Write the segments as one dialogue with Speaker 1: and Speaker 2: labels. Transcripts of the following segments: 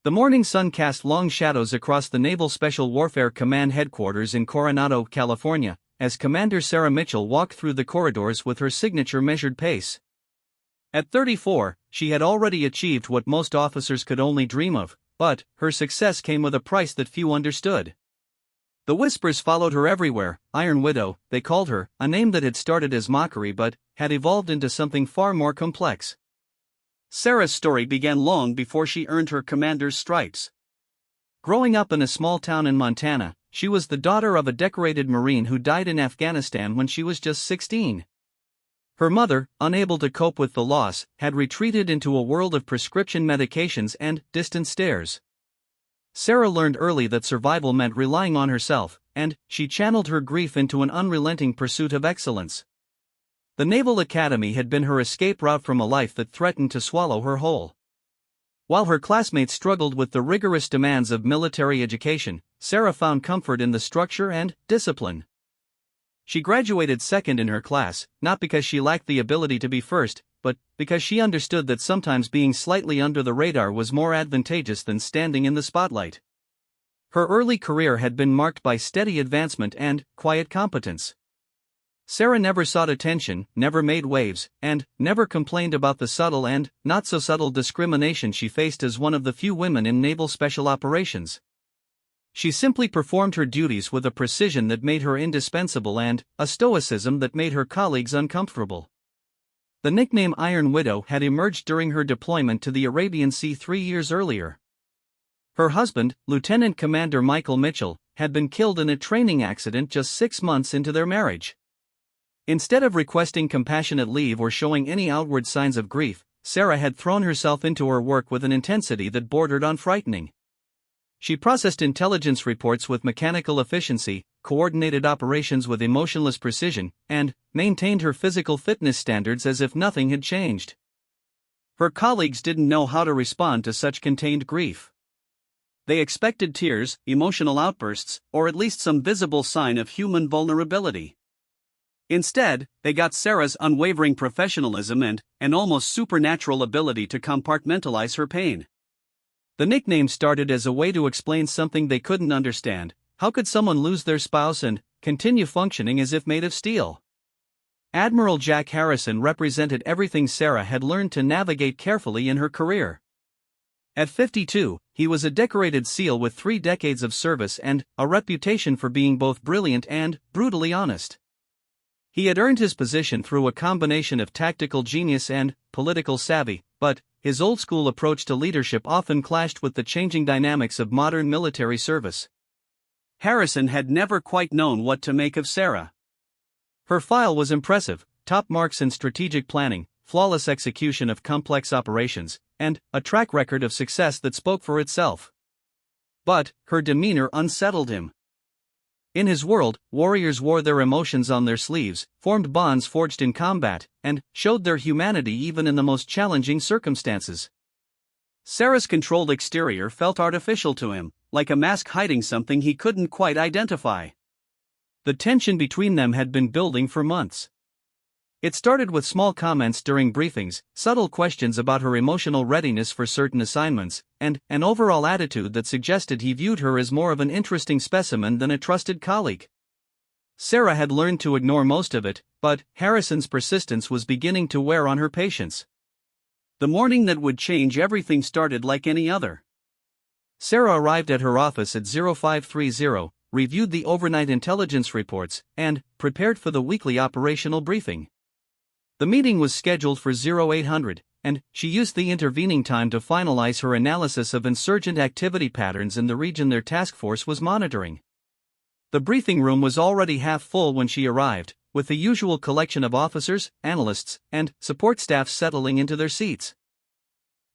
Speaker 1: The morning sun cast long shadows across the Naval Special Warfare Command headquarters in Coronado, California, as Commander Sarah Mitchell walked through the corridors with her signature measured pace. At 34, she had already achieved what most officers could only dream of, but her success came with a price that few understood. The whispers followed her everywhere. Iron Widow, they called her, a name that had started as mockery but had evolved into something far more complex. Sarah's story began long before she earned her commander's stripes. Growing up in a small town in Montana, she was the daughter of a decorated Marine who died in Afghanistan when she was just 16. Her mother, unable to cope with the loss, had retreated into a world of prescription medications and distant stares. Sarah learned early that survival meant relying on herself, and she channeled her grief into an unrelenting pursuit of excellence. The Naval Academy had been her escape route from a life that threatened to swallow her whole. While her classmates struggled with the rigorous demands of military education, Sarah found comfort in the structure and discipline. She graduated second in her class, not because she lacked the ability to be first, but because she understood that sometimes being slightly under the radar was more advantageous than standing in the spotlight. Her early career had been marked by steady advancement and quiet competence. Sarah never sought attention, never made waves, and never complained about the subtle and not-so-subtle discrimination she faced as one of the few women in naval special operations. She simply performed her duties with a precision that made her indispensable and a stoicism that made her colleagues uncomfortable. The nickname Iron Widow had emerged during her deployment to the Arabian Sea 3 years earlier. Her husband, Lieutenant Commander Michael Mitchell, had been killed in a training accident just 6 months into their marriage. Instead of requesting compassionate leave or showing any outward signs of grief, Sarah had thrown herself into her work with an intensity that bordered on frightening. She processed intelligence reports with mechanical efficiency, coordinated operations with emotionless precision, and maintained her physical fitness standards as if nothing had changed. Her colleagues didn't know how to respond to such contained grief. They expected tears, emotional outbursts, or at least some visible sign of human vulnerability. Instead, they got Sarah's unwavering professionalism and an almost supernatural ability to compartmentalize her pain. The nickname started as a way to explain something they couldn't understand. How could someone lose their spouse and continue functioning as if made of steel? Admiral Jack Harrison represented everything Sarah had learned to navigate carefully in her career. At 52, he was a decorated SEAL with 3 decades of service and a reputation for being both brilliant and brutally honest. He had earned his position through a combination of tactical genius and political savvy, but his old-school approach to leadership often clashed with the changing dynamics of modern military service. Harrison had never quite known what to make of Sarah. Her file was impressive: top marks in strategic planning, flawless execution of complex operations, and a track record of success that spoke for itself. But her demeanor unsettled him. In his world, warriors wore their emotions on their sleeves, formed bonds forged in combat, and showed their humanity even in the most challenging circumstances. Sarah's controlled exterior felt artificial to him, like a mask hiding something he couldn't quite identify. The tension between them had been building for months. It started with small comments during briefings, subtle questions about her emotional readiness for certain assignments, and an overall attitude that suggested he viewed her as more of an interesting specimen than a trusted colleague. Sarah had learned to ignore most of it, but Harrison's persistence was beginning to wear on her patience. The morning that would change everything started like any other. Sarah arrived at her office at 0530, reviewed the overnight intelligence reports, and prepared for the weekly operational briefing. The meeting was scheduled for 0800, and she used the intervening time to finalize her analysis of insurgent activity patterns in the region their task force was monitoring. The briefing room was already half full when she arrived, with the usual collection of officers, analysts, and support staff settling into their seats.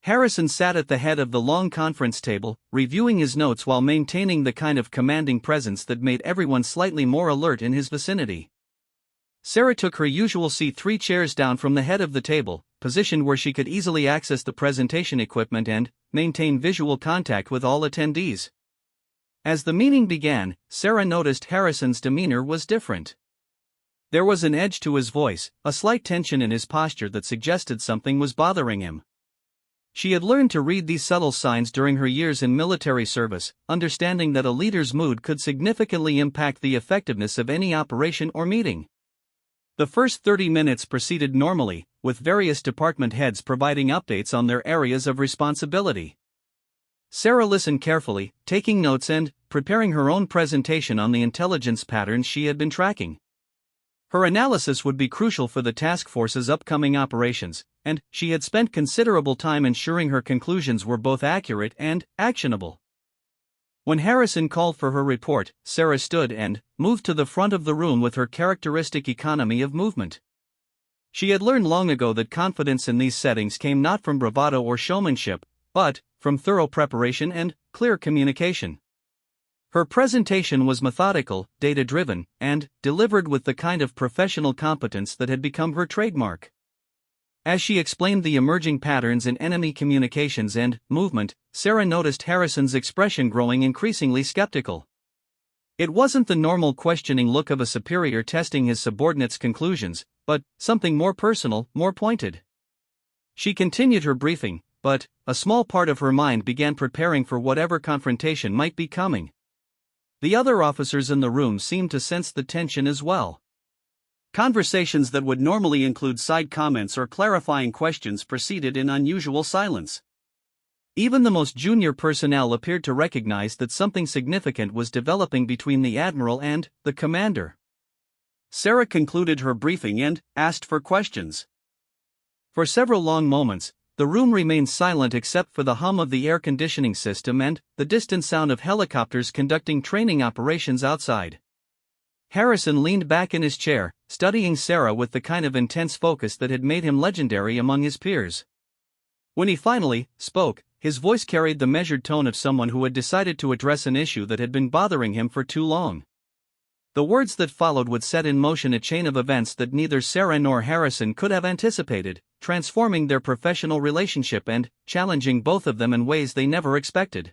Speaker 1: Harrison sat at the head of the long conference table, reviewing his notes while maintaining the kind of commanding presence that made everyone slightly more alert in his vicinity. Sarah took her usual seat 3 chairs down from the head of the table, positioned where she could easily access the presentation equipment and maintain visual contact with all attendees. As the meeting began, Sarah noticed Harrison's demeanor was different. There was an edge to his voice, a slight tension in his posture that suggested something was bothering him. She had learned to read these subtle signs during her years in military service, understanding that a leader's mood could significantly impact the effectiveness of any operation or meeting. The first 30 minutes proceeded normally, with various department heads providing updates on their areas of responsibility. Sarah listened carefully, taking notes and preparing her own presentation on the intelligence patterns she had been tracking. Her analysis would be crucial for the task force's upcoming operations, and she had spent considerable time ensuring her conclusions were both accurate and actionable. When Harrison called for her report, Sarah stood and moved to the front of the room with her characteristic economy of movement. She had learned long ago that confidence in these settings came not from bravado or showmanship, but from thorough preparation and clear communication. Her presentation was methodical, data-driven, and delivered with the kind of professional competence that had become her trademark. As she explained the emerging patterns in enemy communications and movement, Sarah noticed Harrison's expression growing increasingly skeptical. It wasn't the normal questioning look of a superior testing his subordinate's conclusions, but something more personal, more pointed. She continued her briefing, but a small part of her mind began preparing for whatever confrontation might be coming. The other officers in the room seemed to sense the tension as well. Conversations that would normally include side comments or clarifying questions proceeded in unusual silence. Even the most junior personnel appeared to recognize that something significant was developing between the admiral and the commander. Sarah concluded her briefing and asked for questions. For several long moments, the room remained silent except for the hum of the air conditioning system and the distant sound of helicopters conducting training operations outside. Harrison leaned back in his chair, studying Sarah with the kind of intense focus that had made him legendary among his peers. When he finally spoke, his voice carried the measured tone of someone who had decided to address an issue that had been bothering him for too long. The words that followed would set in motion a chain of events that neither Sarah nor Harrison could have anticipated, transforming their professional relationship and challenging both of them in ways they never expected.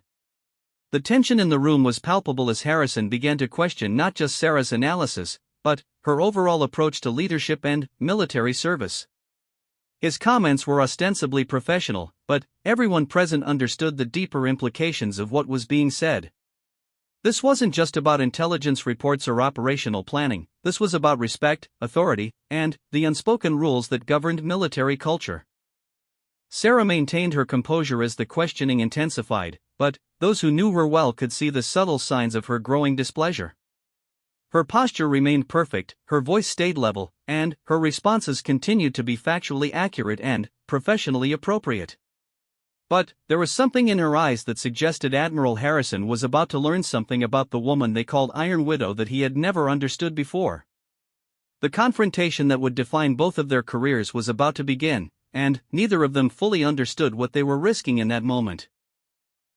Speaker 1: The tension in the room was palpable as Harrison began to question not just Sarah's analysis, but her overall approach to leadership and military service. His comments were ostensibly professional, but everyone present understood the deeper implications of what was being said. This wasn't just about intelligence reports or operational planning, this was about respect, authority, and the unspoken rules that governed military culture. Sarah maintained her composure as the questioning intensified, but those who knew her well could see the subtle signs of her growing displeasure. Her posture remained perfect, her voice stayed level, and her responses continued to be factually accurate and professionally appropriate. But there was something in her eyes that suggested Admiral Harrison was about to learn something about the woman they called Iron Widow that he had never understood before. The confrontation that would define both of their careers was about to begin, and neither of them fully understood what they were risking in that moment.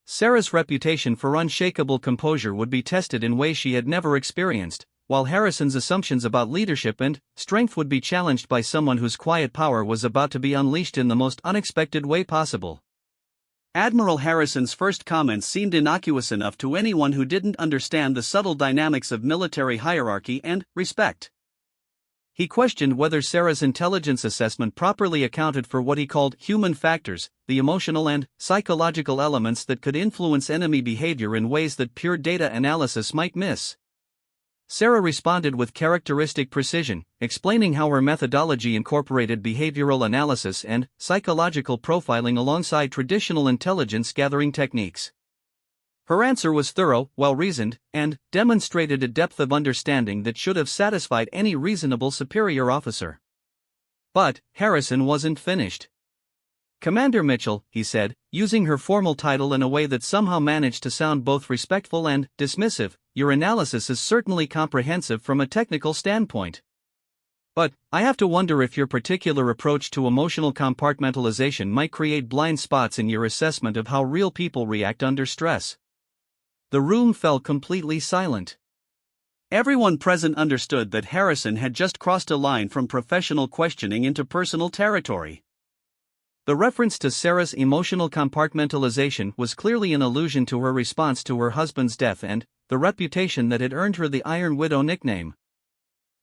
Speaker 1: Sarah's reputation for unshakable composure would be tested in ways she had never experienced, while Harrison's assumptions about leadership and strength would be challenged by someone whose quiet power was about to be unleashed in the most unexpected way possible. Admiral Harrison's first comments seemed innocuous enough to anyone who didn't understand the subtle dynamics of military hierarchy and respect. He questioned whether Sarah's intelligence assessment properly accounted for what he called human factors, the emotional and psychological elements that could influence enemy behavior in ways that pure data analysis might miss. Sarah responded with characteristic precision, explaining how her methodology incorporated behavioral analysis and psychological profiling alongside traditional intelligence gathering techniques. Her answer was thorough, well-reasoned, and demonstrated a depth of understanding that should have satisfied any reasonable superior officer. But Harrison wasn't finished. "Commander Mitchell," he said, using her formal title in a way that somehow managed to sound both respectful and dismissive, "your analysis is certainly comprehensive from a technical standpoint. But I have to wonder if your particular approach to emotional compartmentalization might create blind spots in your assessment of how real people react under stress." The room fell completely silent. Everyone present understood that Harrison had just crossed a line from professional questioning into personal territory. The reference to Sarah's emotional compartmentalization was clearly an allusion to her response to her husband's death and the reputation that had earned her the Iron Widow nickname.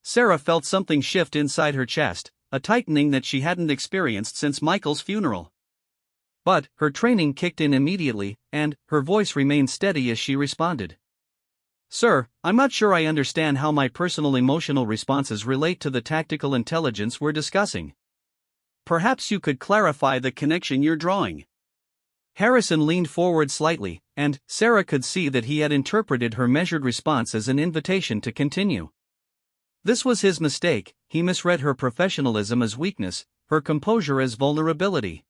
Speaker 1: Sarah felt something shift inside her chest, a tightening that she hadn't experienced since Michael's funeral. But her training kicked in immediately, and her voice remained steady as she responded. Sir, I'm not sure I understand how my personal emotional responses relate to the tactical intelligence we're discussing. Perhaps you could clarify the connection you're drawing. Harrison leaned forward slightly, and Sarah could see that he had interpreted her measured response as an invitation to continue. This was his mistake. He misread her professionalism as weakness, her composure as vulnerability.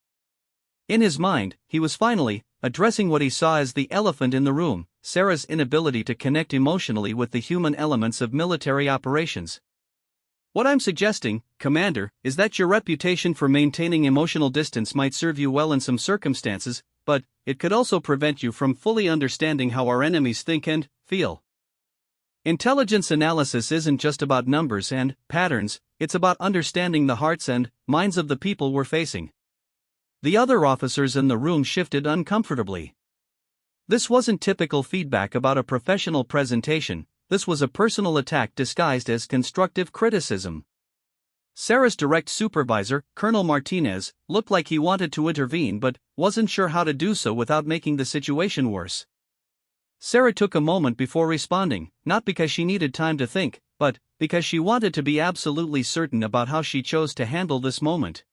Speaker 1: In his mind, he was finally addressing what he saw as the elephant in the room: Sarah's inability to connect emotionally with the human elements of military operations. What I'm suggesting, Commander, is that your reputation for maintaining emotional distance might serve you well in some circumstances, but it could also prevent you from fully understanding how our enemies think and feel. Intelligence analysis isn't just about numbers and patterns, it's about understanding the hearts and minds of the people we're facing. The other officers in the room shifted uncomfortably. This wasn't typical feedback about a professional presentation. This was a personal attack disguised as constructive criticism. Sarah's direct supervisor, Colonel Martinez, looked like he wanted to intervene but wasn't sure how to do so without making the situation worse. Sarah took a moment before responding, not because she needed time to think, but because she wanted to be absolutely certain about how she chose to handle this moment.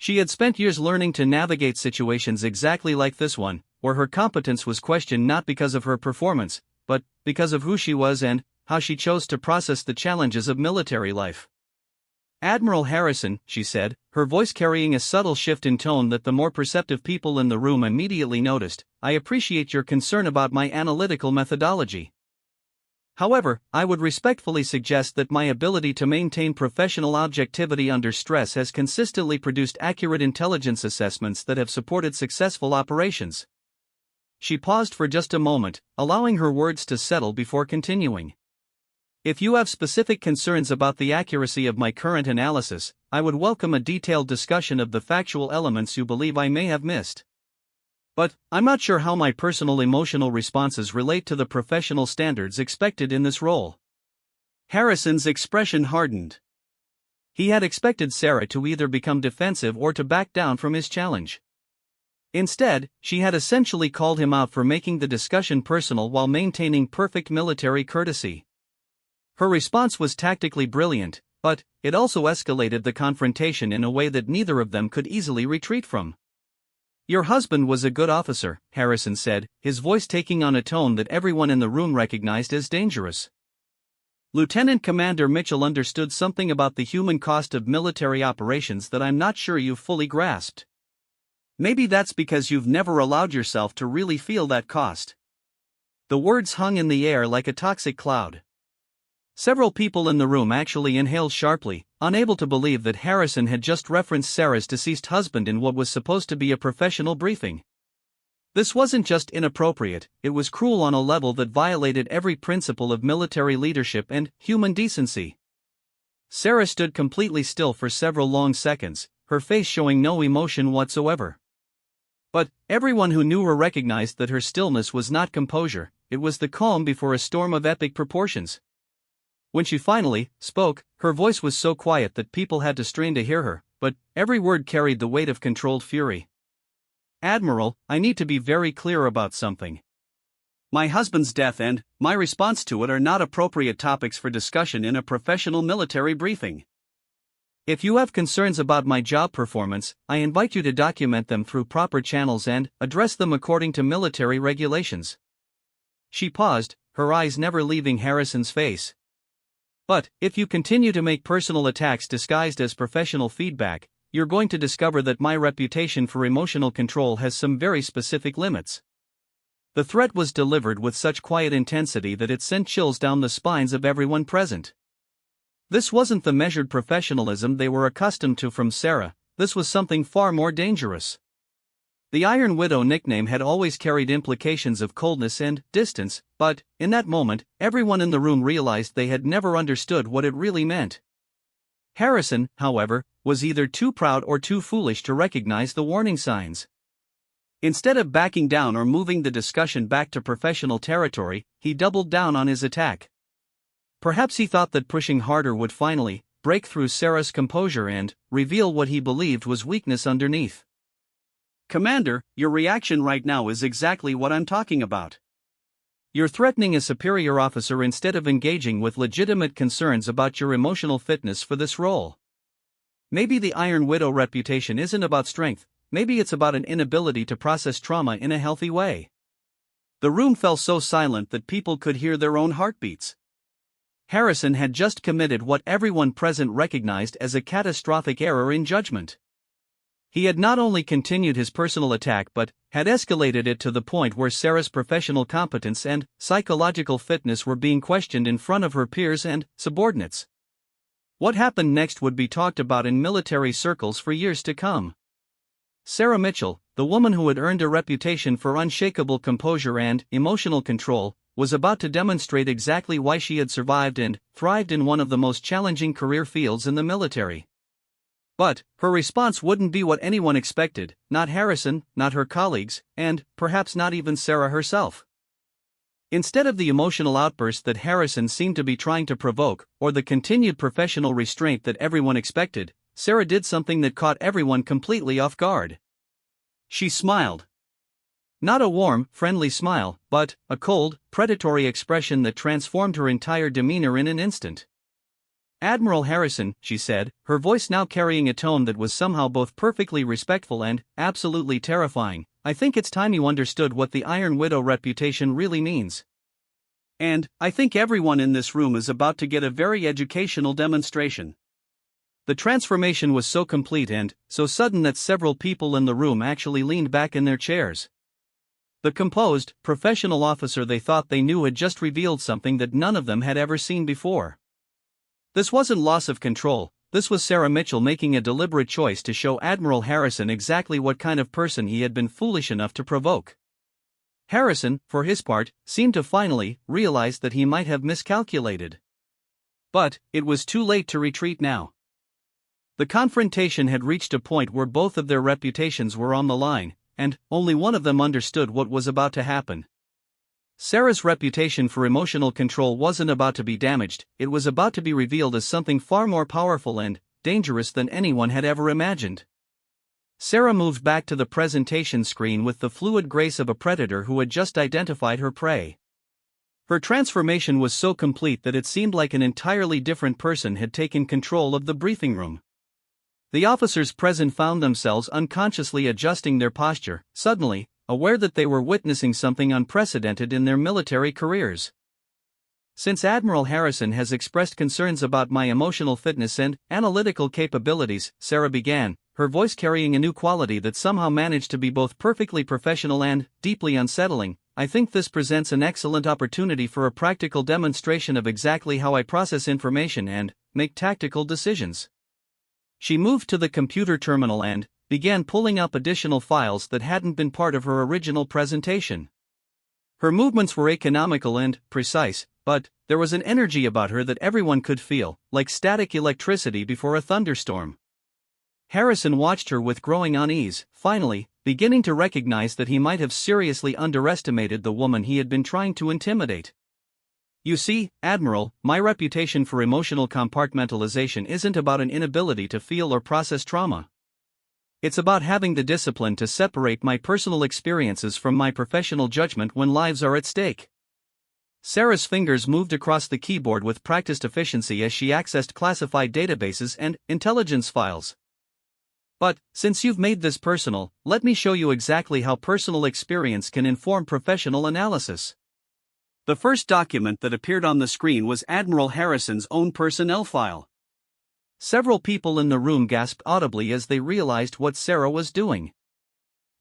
Speaker 1: She had spent years learning to navigate situations exactly like this one, where her competence was questioned not because of her performance, but because of who she was and how she chose to process the challenges of military life. Admiral Harrison, she said, her voice carrying a subtle shift in tone that the more perceptive people in the room immediately noticed, I appreciate your concern about my analytical methodology. However, I would respectfully suggest that my ability to maintain professional objectivity under stress has consistently produced accurate intelligence assessments that have supported successful operations. She paused for just a moment, allowing her words to settle before continuing. If you have specific concerns about the accuracy of my current analysis, I would welcome a detailed discussion of the factual elements you believe I may have missed. But I'm not sure how my personal emotional responses relate to the professional standards expected in this role. Harrison's expression hardened. He had expected Sarah to either become defensive or to back down from his challenge. Instead, she had essentially called him out for making the discussion personal while maintaining perfect military courtesy. Her response was tactically brilliant, but it also escalated the confrontation in a way that neither of them could easily retreat from. Your husband was a good officer, Harrison said, his voice taking on a tone that everyone in the room recognized as dangerous. Lieutenant Commander Mitchell understood something about the human cost of military operations that I'm not sure you've fully grasped. Maybe that's because you've never allowed yourself to really feel that cost. The words hung in the air like a toxic cloud. Several people in the room actually inhaled sharply, unable to believe that Harrison had just referenced Sarah's deceased husband in what was supposed to be a professional briefing. This wasn't just inappropriate, it was cruel on a level that violated every principle of military leadership and human decency. Sarah stood completely still for several long seconds, her face showing no emotion whatsoever. But everyone who knew her recognized that her stillness was not composure, it was the calm before a storm of epic proportions. When she finally spoke, her voice was so quiet that people had to strain to hear her, but every word carried the weight of controlled fury. Admiral, I need to be very clear about something. My husband's death and my response to it are not appropriate topics for discussion in a professional military briefing. If you have concerns about my job performance, I invite you to document them through proper channels and address them according to military regulations. She paused, her eyes never leaving Harrison's face. But if you continue to make personal attacks disguised as professional feedback, you're going to discover that my reputation for emotional control has some very specific limits. The threat was delivered with such quiet intensity that it sent chills down the spines of everyone present. This wasn't the measured professionalism they were accustomed to from Sarah, this was something far more dangerous. The Iron Widow nickname had always carried implications of coldness and distance, but, in that moment, everyone in the room realized they had never understood what it really meant. Harrison, however, was either too proud or too foolish to recognize the warning signs. Instead of backing down or moving the discussion back to professional territory, he doubled down on his attack. Perhaps he thought that pushing harder would finally break through Sarah's composure and reveal what he believed was weakness underneath.
Speaker 2: Commander, your reaction right now is exactly what I'm talking about.
Speaker 1: You're threatening a superior officer instead of engaging with legitimate concerns about your emotional fitness for this role. Maybe the Iron Widow reputation isn't about strength, maybe it's about an inability to process trauma in a healthy way. The room fell so silent that people could hear their own heartbeats. Harrison had just committed what everyone present recognized as a catastrophic error in judgment. He had not only continued his personal attack but had escalated it to the point where Sarah's professional competence and psychological fitness were being questioned in front of her peers and subordinates. What happened next would be talked about in military circles for years to come. Sarah Mitchell, the woman who had earned a reputation for unshakable composure and emotional control, was about to demonstrate exactly why she had survived and thrived in one of the most challenging career fields in the military. But her response wouldn't be what anyone expected, not Harrison, not her colleagues, and perhaps not even Sarah herself. Instead of the emotional outburst that Harrison seemed to be trying to provoke, or the continued professional restraint that everyone expected, Sarah did something that caught everyone completely off guard. She smiled. Not a warm, friendly smile, but a cold, predatory expression that transformed her entire demeanor in an instant. "Admiral Harrison," she said, her voice now carrying a tone that was somehow both perfectly respectful and absolutely terrifying, "I think it's time you understood what the Iron Widow reputation really means. And I think everyone in this room is about to get a very educational demonstration." The transformation was so complete and so sudden that several people in the room actually leaned back in their chairs. The composed, professional officer they thought they knew had just revealed something that none of them had ever seen before. This wasn't loss of control, this was Sarah Mitchell making a deliberate choice to show Admiral Harrison exactly what kind of person he had been foolish enough to provoke. Harrison, for his part, seemed to finally realize that he might have miscalculated. But it was too late to retreat now. The confrontation had reached a point where both of their reputations were on the line, and only one of them understood what was about to happen. Sarah's reputation for emotional control wasn't about to be damaged, it was about to be revealed as something far more powerful and dangerous than anyone had ever imagined. Sarah moved back to the presentation screen with the fluid grace of a predator who had just identified her prey. Her transformation was so complete that it seemed like an entirely different person had taken control of the briefing room. The officers present found themselves unconsciously adjusting their posture, suddenly aware that they were witnessing something unprecedented in their military careers. "Since Admiral Harrison has expressed concerns about my emotional fitness and analytical capabilities," Sarah began, her voice carrying a new quality that somehow managed to be both perfectly professional and deeply unsettling, "I think this presents an excellent opportunity for a practical demonstration of exactly how I process information and make tactical decisions." She moved to the computer terminal and began pulling up additional files that hadn't been part of her original presentation. Her movements were economical and precise, but there was an energy about her that everyone could feel, like static electricity before a thunderstorm. Harrison watched her with growing unease, finally, beginning to recognize that he might have seriously underestimated the woman he had been trying to intimidate. "You see, Admiral, my reputation for emotional compartmentalization isn't about an inability to feel or process trauma. It's about having the discipline to separate my personal experiences from my professional judgment when lives are at stake." Sarah's fingers moved across the keyboard with practiced efficiency as she accessed classified databases and intelligence files. "But, since you've made this personal, let me show you exactly how personal experience can inform professional analysis." The first document that appeared on the screen was Admiral Harrison's own personnel file. Several people in the room gasped audibly as they realized what Sarah was doing.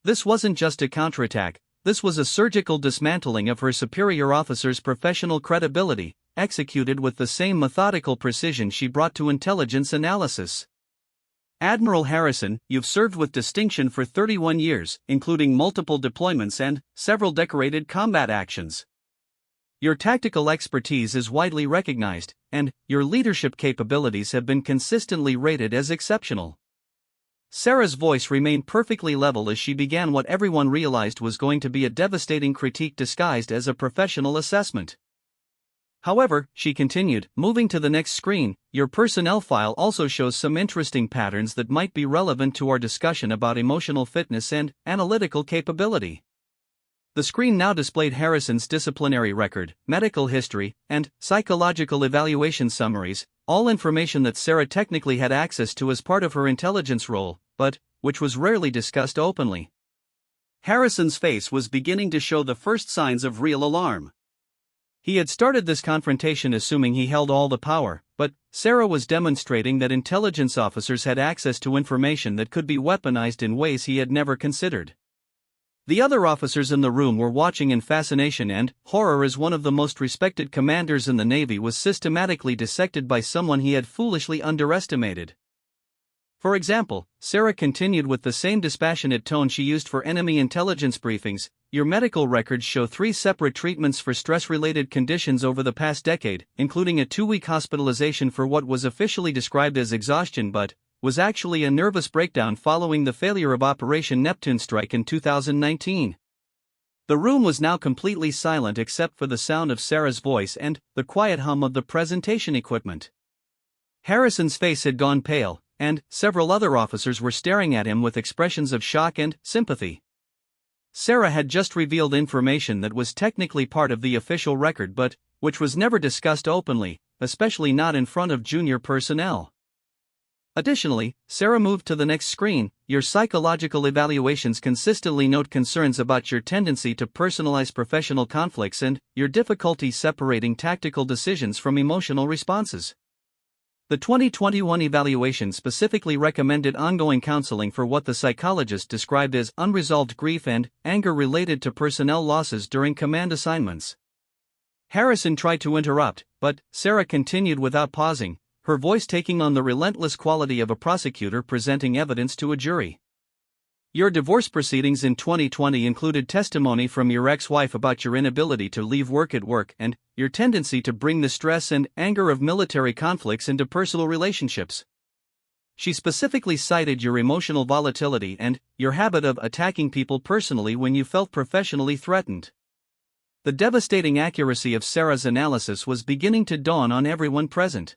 Speaker 1: This wasn't just a counterattack, this was a surgical dismantling of her superior officer's professional credibility, executed with the same methodical precision she brought to intelligence analysis. "Admiral Harrison, you've served with distinction for 31 years, including multiple deployments and several decorated combat actions. Your tactical expertise is widely recognized, and your leadership capabilities have been consistently rated as exceptional." Sarah's voice remained perfectly level as she began what everyone realized was going to be a devastating critique disguised as a professional assessment. However, she continued, moving to the next screen, your personnel file also shows some interesting patterns that might be relevant to our discussion about emotional fitness and analytical capability. The screen now displayed Harrison's disciplinary record, medical history, and psychological evaluation summaries, all information that Sarah technically had access to as part of her intelligence role, but which was rarely discussed openly.
Speaker 2: Harrison's face was beginning to show the first signs of real alarm.
Speaker 1: He had started this confrontation assuming he held all the power, but Sarah was demonstrating that intelligence officers had access to information that could be weaponized in ways he had never considered. The other officers in the room were watching in fascination, and horror as one of the most respected commanders in the Navy was systematically dissected by someone he had foolishly underestimated. For example, Sarah continued with the same dispassionate tone she used for enemy intelligence briefings. Your medical records show 3 separate treatments for stress-related conditions over the past decade, including a 2-week hospitalization for what was officially described as exhaustion but was actually a nervous breakdown following the failure of Operation Neptune Strike in 2019. The room was now completely silent except for the sound of Sarah's voice and the quiet hum of the presentation equipment. Harrison's face had gone pale, and several other officers were staring at him with expressions of shock and sympathy. Sarah had just revealed information that was technically part of the official record but which was never discussed openly, especially not in front of junior personnel. Additionally, Sarah moved to the next screen. Your psychological evaluations consistently note concerns about your tendency to personalize professional conflicts and your difficulty separating tactical decisions from emotional responses. The 2021 evaluation specifically recommended ongoing counseling for what the psychologist described as unresolved grief and anger related to personnel losses during command assignments. Harrison tried to interrupt, but Sarah continued without pausing, her voice taking on the relentless quality of a prosecutor presenting evidence to a jury. Your divorce proceedings in 2020 included testimony from your ex-wife about your inability to leave work at work and your tendency to bring the stress and anger of military conflicts into personal relationships. She specifically cited your emotional volatility and your habit of attacking people personally when you felt professionally threatened. The devastating accuracy of Sarah's analysis was beginning to dawn on everyone present.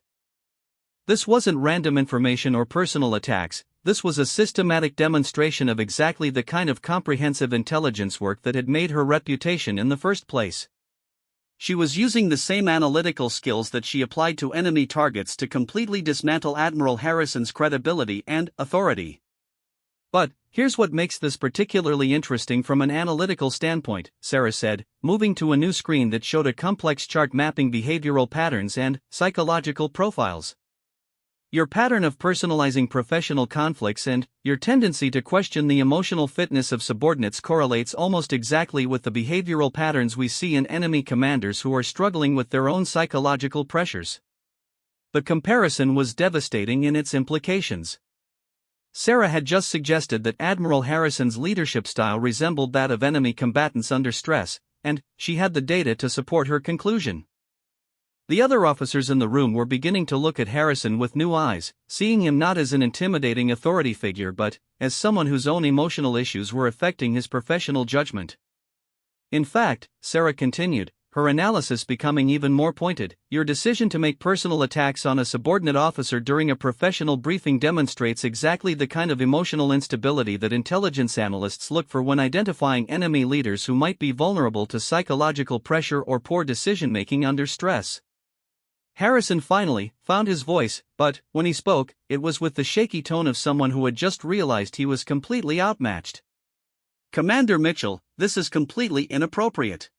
Speaker 1: This wasn't random information or personal attacks. This was a systematic demonstration of exactly the kind of comprehensive intelligence work that had made her reputation in the first place. She was using the same analytical skills that she applied to enemy targets to completely dismantle Admiral Harrison's credibility and authority. But here's what makes this particularly interesting from an analytical standpoint, Sarah said, moving to a new screen that showed a complex chart mapping behavioral patterns and psychological profiles. Your pattern of personalizing professional conflicts and your tendency to question the emotional fitness of subordinates correlates almost exactly with the behavioral patterns we see in enemy commanders who are struggling with their own psychological pressures. The comparison was devastating in its implications. Sarah had just suggested that Admiral Harrison's leadership style resembled that of enemy combatants under stress, and she had the data to support her conclusion. The other officers in the room were beginning to look at Harrison with new eyes, seeing him not as an intimidating authority figure but as someone whose own emotional issues were affecting his professional judgment. In fact, Sarah continued, her analysis becoming even more pointed, your decision to make personal attacks on a subordinate officer during a professional briefing demonstrates exactly the kind of emotional instability that intelligence analysts look for when identifying enemy leaders who might be vulnerable to psychological pressure or poor decision-making under stress. Harrison finally found his voice, but when he spoke, it was with the shaky tone of someone who had just realized he was completely outmatched.
Speaker 2: Commander Mitchell, this is completely inappropriate.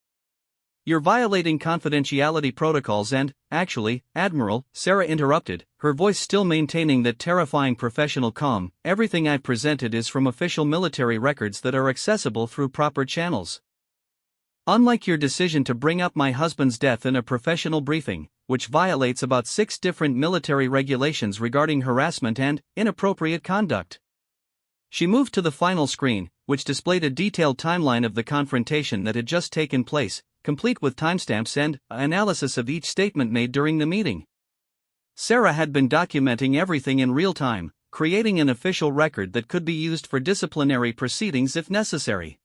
Speaker 1: You're violating confidentiality protocols and, actually, Admiral, Sarah interrupted, her voice still maintaining that terrifying professional calm, everything I've presented is from official military records that are accessible through proper channels. Unlike your decision to bring up my husband's death in a professional briefing, which violates about 6 different military regulations regarding harassment and inappropriate conduct. She moved to the final screen, which displayed a detailed timeline of the confrontation that had just taken place, complete with timestamps and analysis of each statement made during the meeting. Sarah had been documenting everything in real time, creating an official record that could be used for disciplinary proceedings if necessary.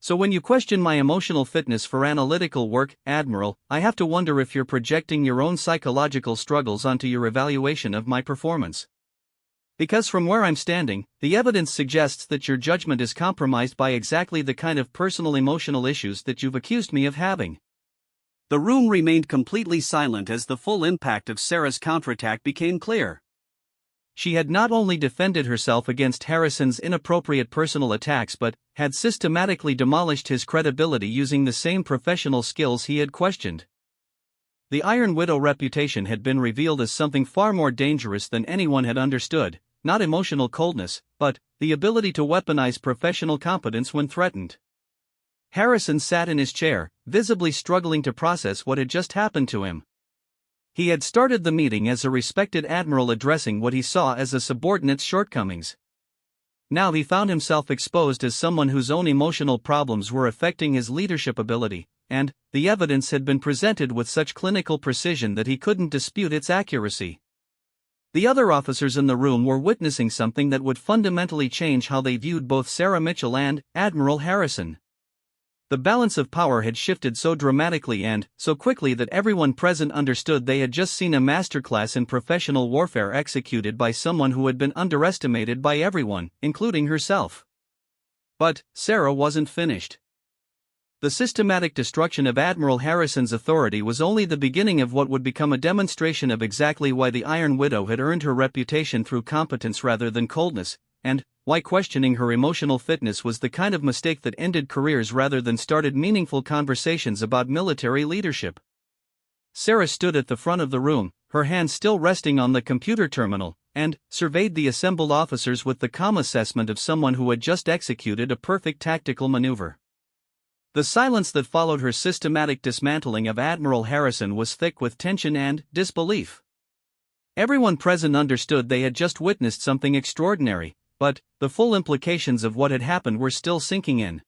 Speaker 1: So when you question my emotional fitness for analytical work, Admiral, I have to wonder if you're projecting your own psychological struggles onto your evaluation of my performance. Because from where I'm standing, the evidence suggests that your judgment is compromised by exactly the kind of personal emotional issues that you've accused me of having.
Speaker 2: The room remained completely silent as the full impact of Sarah's counterattack became clear.
Speaker 1: She had not only defended herself against Harrison's inappropriate personal attacks but had systematically demolished his credibility using the same professional skills he had questioned. The Iron Widow reputation had been revealed as something far more dangerous than anyone had understood, not emotional coldness, but the ability to weaponize professional competence when threatened. Harrison sat in his chair, visibly struggling to process what had just happened to him. He had started the meeting as a respected admiral addressing what he saw as a subordinate's shortcomings. Now he found himself exposed as someone whose own emotional problems were affecting his leadership ability, and the evidence had been presented with such clinical precision that he couldn't dispute its accuracy. The other officers in the room were witnessing something that would fundamentally change how they viewed both Sarah Mitchell and Admiral Harrison. The balance of power had shifted so dramatically and so quickly that everyone present understood they had just seen a masterclass in professional warfare executed by someone who had been underestimated by everyone, including herself. But Sarah wasn't finished. The systematic destruction of Admiral Harrison's authority was only the beginning of what would become a demonstration of exactly why the Iron Widow had earned her reputation through competence rather than coldness, and why questioning her emotional fitness was the kind of mistake that ended careers rather than started meaningful conversations about military leadership. Sarah stood at the front of the room, her hands still resting on the computer terminal, and surveyed the assembled officers with the calm assessment of someone who had just executed a perfect tactical maneuver. The silence that followed her systematic dismantling of Admiral Harrison was thick with tension and disbelief. Everyone present understood they had just witnessed something extraordinary, but the full implications of what had happened were still sinking in.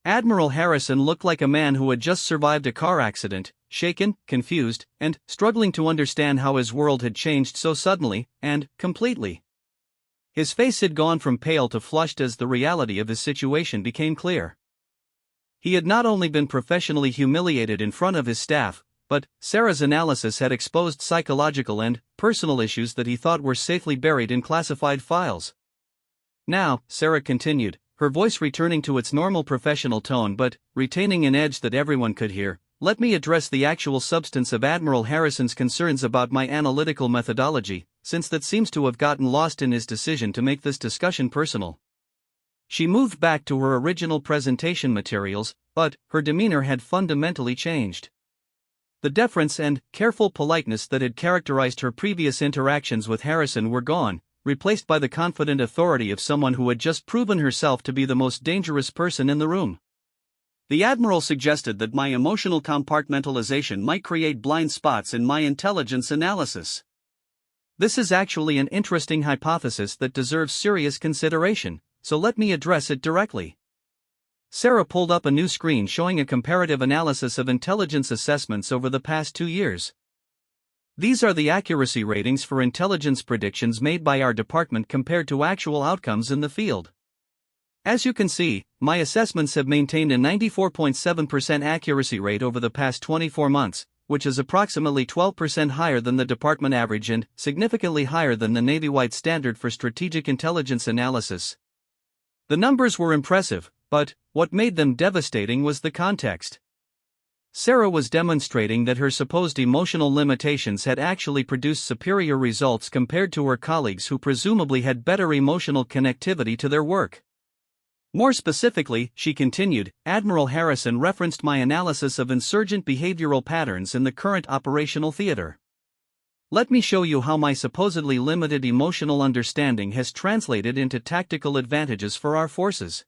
Speaker 1: Admiral Harrison looked like a man who had just survived a car accident, shaken, confused, and struggling to understand how his world had changed so suddenly and completely. His face had gone from pale to flushed as the reality of his situation became clear. He had not only been professionally humiliated in front of his staff, but Sarah's analysis had exposed psychological and personal issues that he thought were safely buried in classified files. Now, Sarah continued, her voice returning to its normal professional tone but retaining an edge that everyone could hear, let me address the actual substance of Admiral Harrison's concerns about my analytical methodology, since that seems to have gotten lost in his decision to make this discussion personal. She moved back to her original presentation materials, but her demeanor had fundamentally changed. The deference and careful politeness that had characterized her previous interactions with Harrison were gone, replaced by the confident authority of someone who had just proven herself to be the most dangerous person in the room. The Admiral suggested that my emotional compartmentalization might create blind spots in my intelligence analysis. This is actually an interesting hypothesis that deserves serious consideration, so let me address it directly. Sarah pulled up a new screen showing a comparative analysis of intelligence assessments over the past 2 years. These are the accuracy ratings for intelligence predictions made by our department compared to actual outcomes in the field. As you can see, my assessments have maintained a 94.7% accuracy rate over the past 24 months, which is approximately 12% higher than the department average and significantly higher than the Navy-wide standard for strategic intelligence analysis. The numbers were impressive, but what made them devastating was the context. Sarah was demonstrating that her supposed emotional limitations had actually produced superior results compared to her colleagues who presumably had better emotional connectivity to their work. More specifically, she continued, Admiral Harrison referenced my analysis of insurgent behavioral patterns in the current operational theater. Let me show you how my supposedly limited emotional understanding has translated into tactical advantages for our forces.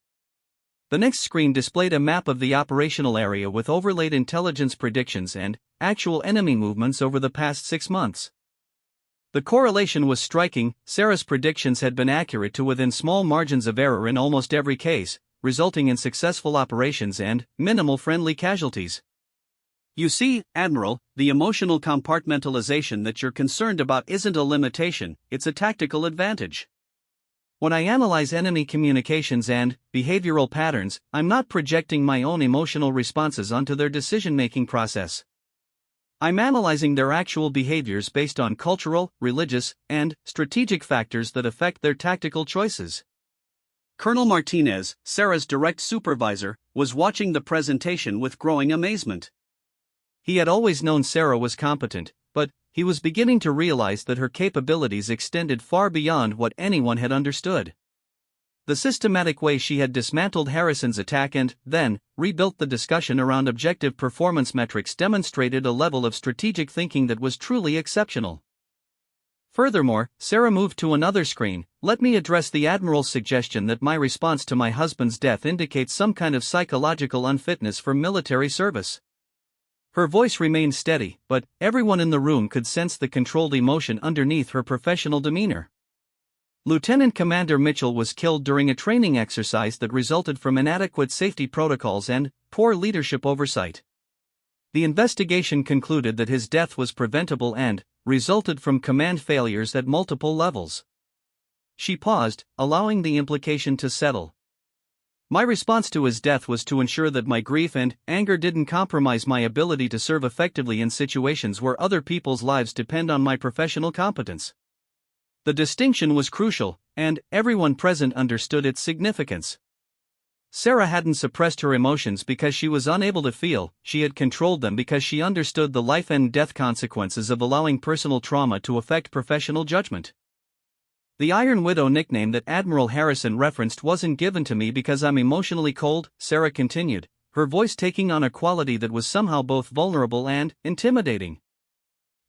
Speaker 1: The next screen displayed a map of the operational area with overlaid intelligence predictions and actual enemy movements over the past 6 months. The correlation was striking. Sarah's predictions had been accurate to within small margins of error in almost every case, resulting in successful operations and minimal friendly casualties. You see, Admiral, the emotional compartmentalization that you're concerned about isn't a limitation, it's a tactical advantage. When I analyze enemy communications and behavioral patterns, I'm not projecting my own emotional responses onto their decision-making process. I'm analyzing their actual behaviors based on cultural, religious, and strategic factors that affect their tactical choices.
Speaker 2: Colonel Martinez, Sarah's direct supervisor, was watching the presentation with growing amazement.
Speaker 1: He had always known Sarah was competent, but he was beginning to realize that her capabilities extended far beyond what anyone had understood. The systematic way she had dismantled Harrison's attack and, then, rebuilt the discussion around objective performance metrics demonstrated a level of strategic thinking that was truly exceptional. Furthermore, Sarah moved to another screen. Let me address the Admiral's suggestion that my response to my husband's death indicates some kind of psychological unfitness for military service. Her voice remained steady, but everyone in the room could sense the controlled emotion underneath her professional demeanor. Lieutenant Commander Mitchell was killed during a training exercise that resulted from inadequate safety protocols and poor leadership oversight. The investigation concluded that his death was preventable and resulted from command failures at multiple levels. She paused, allowing the implication to settle. My response to his death was to ensure that my grief and anger didn't compromise my ability to serve effectively in situations where other people's lives depend on my professional competence. The distinction was crucial, and everyone present understood its significance. Sarah hadn't suppressed her emotions because she was unable to feel, she had controlled them because she understood the life and death consequences of allowing personal trauma to affect professional judgment. The Iron Widow nickname that Admiral Harrison referenced wasn't given to me because I'm emotionally cold, Sarah continued, her voice taking on a quality that was somehow both vulnerable and intimidating.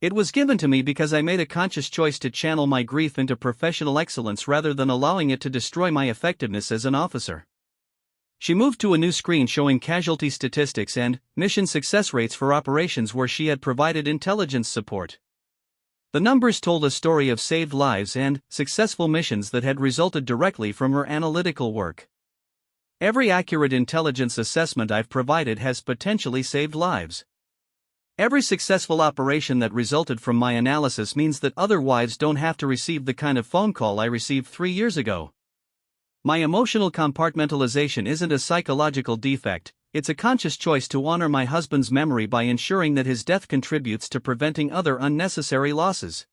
Speaker 1: It was given to me because I made a conscious choice to channel my grief into professional excellence rather than allowing it to destroy my effectiveness as an officer. She moved to a new screen showing casualty statistics and mission success rates for operations where she had provided intelligence support. The numbers told a story of saved lives and successful missions that had resulted directly from her analytical work. Every accurate intelligence assessment I've provided has potentially saved lives. Every successful operation that resulted from my analysis means that other wives don't have to receive the kind of phone call I received 3 years ago. My emotional compartmentalization isn't a psychological defect, it's a conscious choice to honor my husband's memory by ensuring that his death contributes to preventing other unnecessary losses.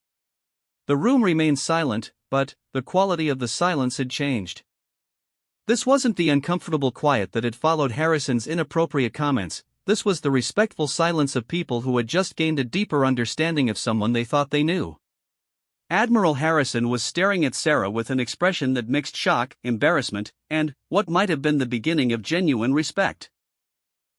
Speaker 1: The room remained silent, but the quality of the silence had changed. This wasn't the uncomfortable quiet that had followed Harrison's inappropriate comments, this was the respectful silence of people who had just gained a deeper understanding of someone they thought they knew. Admiral Harrison was staring at Sarah with an expression that mixed shock, embarrassment, and what might have been the beginning of genuine respect.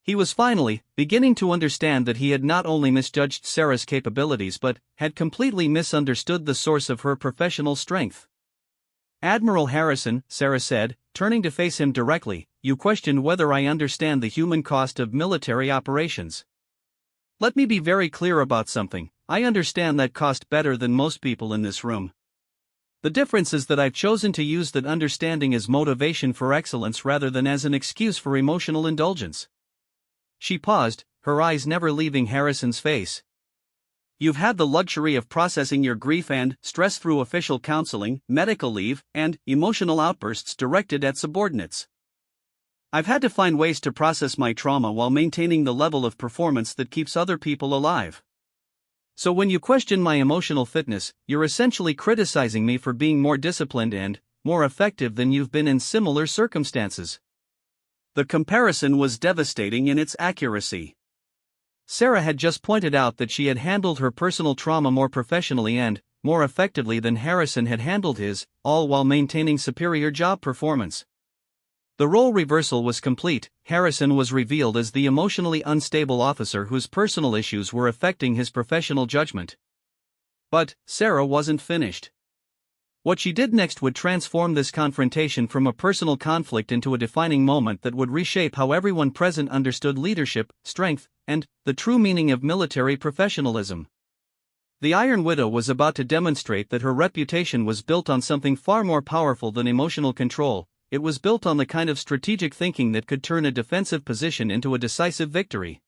Speaker 1: He was finally beginning to understand that he had not only misjudged Sarah's capabilities but had completely misunderstood the source of her professional strength. Admiral Harrison, Sarah said, turning to face him directly, you questioned whether I understand the human cost of military operations. Let me be very clear about something. I understand that cost better than most people in this room. The difference is that I've chosen to use that understanding as motivation for excellence rather than as an excuse for emotional indulgence. She paused, her eyes never leaving Harrison's face. You've had the luxury of processing your grief and stress through official counseling, medical leave, and emotional outbursts directed at subordinates. I've had to find ways to process my trauma while maintaining the level of performance that keeps other people alive. So when you question my emotional fitness, you're essentially criticizing me for being more disciplined and more effective than you've been in similar circumstances. The comparison was devastating in its accuracy. Sarah had just pointed out that she had handled her personal trauma more professionally and more effectively than Harrison had handled his, all while maintaining superior job performance. The role reversal was complete. Harrison was revealed as the emotionally unstable officer whose personal issues were affecting his professional judgment. But Sarah wasn't finished. What she did next would transform this confrontation from a personal conflict into a defining moment that would reshape how everyone present understood leadership, strength, and the true meaning of military professionalism. The Iron Widow was about to demonstrate that her reputation was built on something far more powerful than emotional control. It was built on the kind of strategic thinking that could turn a defensive position into a decisive victory.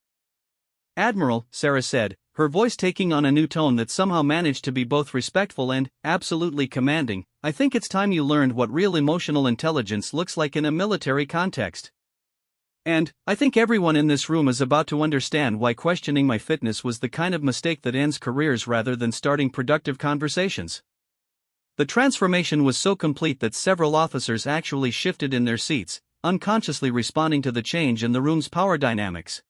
Speaker 1: Admiral, Sarah said, her voice taking on a new tone that somehow managed to be both respectful and absolutely commanding, I think it's time you learned what real emotional intelligence looks like in a military context. And I think everyone in this room is about to understand why questioning my fitness was the kind of mistake that ends careers rather than starting productive conversations. The transformation was so complete that several officers actually shifted in their seats, unconsciously responding to the change in the room's power dynamics.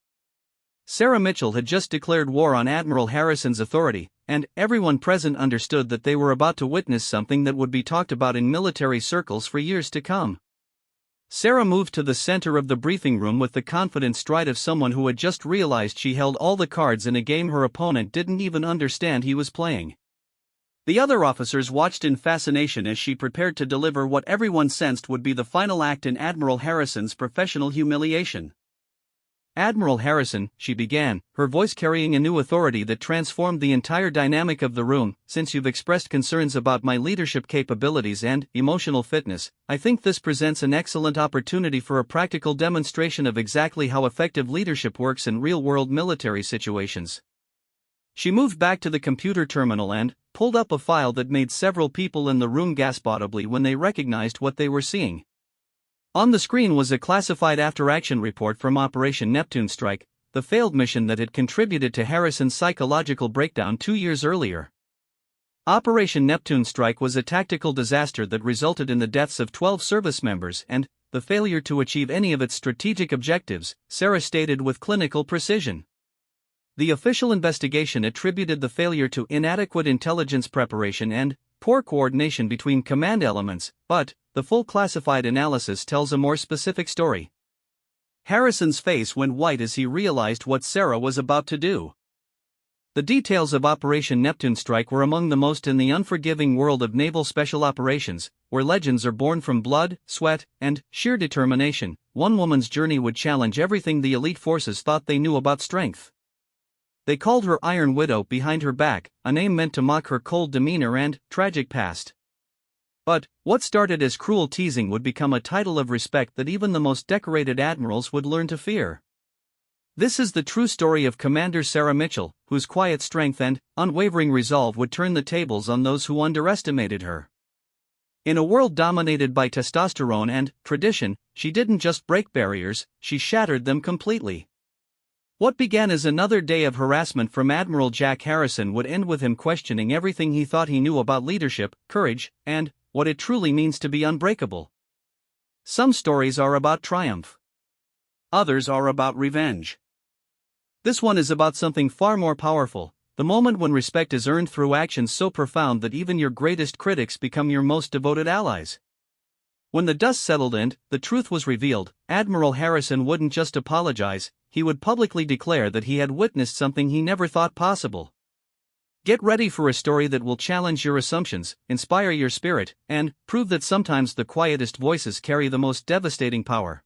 Speaker 1: Sarah Mitchell had just declared war on Admiral Harrison's authority, and everyone present understood that they were about to witness something that would be talked about in military circles for years to come. Sarah moved to the center of the briefing room with the confident stride of someone who had just realized she held all the cards in a game her opponent didn't even understand he was playing. The other officers watched in fascination as she prepared to deliver what everyone sensed would be the final act in Admiral Harrison's professional humiliation. "Admiral Harrison," she began, her voice carrying a new authority that transformed the entire dynamic of the room, "since you've expressed concerns about my leadership capabilities and emotional fitness, I think this presents an excellent opportunity for a practical demonstration of exactly how effective leadership works in real-world military situations." She moved back to the computer terminal and pulled up a file that made several people in the room gasp audibly when they recognized what they were seeing. On the screen was a classified after-action report from Operation Neptune Strike, the failed mission that had contributed to Harrison's psychological breakdown 2 years earlier. Operation Neptune Strike was a tactical disaster that resulted in the deaths of 12 service members and the failure to achieve any of its strategic objectives, Sarah stated with clinical precision. The official investigation attributed the failure to inadequate intelligence preparation and poor coordination between command elements, but the full classified analysis tells a more specific story. Harrison's face went white as he realized what Sarah was about to do. The details of Operation Neptune Strike were among the most in the unforgiving world of naval special operations, where legends are born from blood, sweat, and sheer determination. One woman's journey would challenge everything the elite forces thought they knew about strength. They called her Iron Widow behind her back, a name meant to mock her cold demeanor and tragic past. But what started as cruel teasing would become a title of respect that even the most decorated admirals would learn to fear. This is the true story of Commander Sarah Mitchell, whose quiet strength and unwavering resolve would turn the tables on those who underestimated her. In a world dominated by testosterone and tradition, she didn't just break barriers, she shattered them completely. What began as another day of harassment from Admiral Jack Harrison would end with him questioning everything he thought he knew about leadership, courage, and what it truly means to be unbreakable. Some stories are about triumph. Others are about revenge. This one is about something far more powerful, the moment when respect is earned through actions so profound that even your greatest critics become your most devoted allies. When the dust settled and the truth was revealed, Admiral Harrison wouldn't just apologize, he would publicly declare that he had witnessed something he never thought possible. Get ready for a story that will challenge your assumptions, inspire your spirit, and prove that sometimes the quietest voices carry the most devastating power.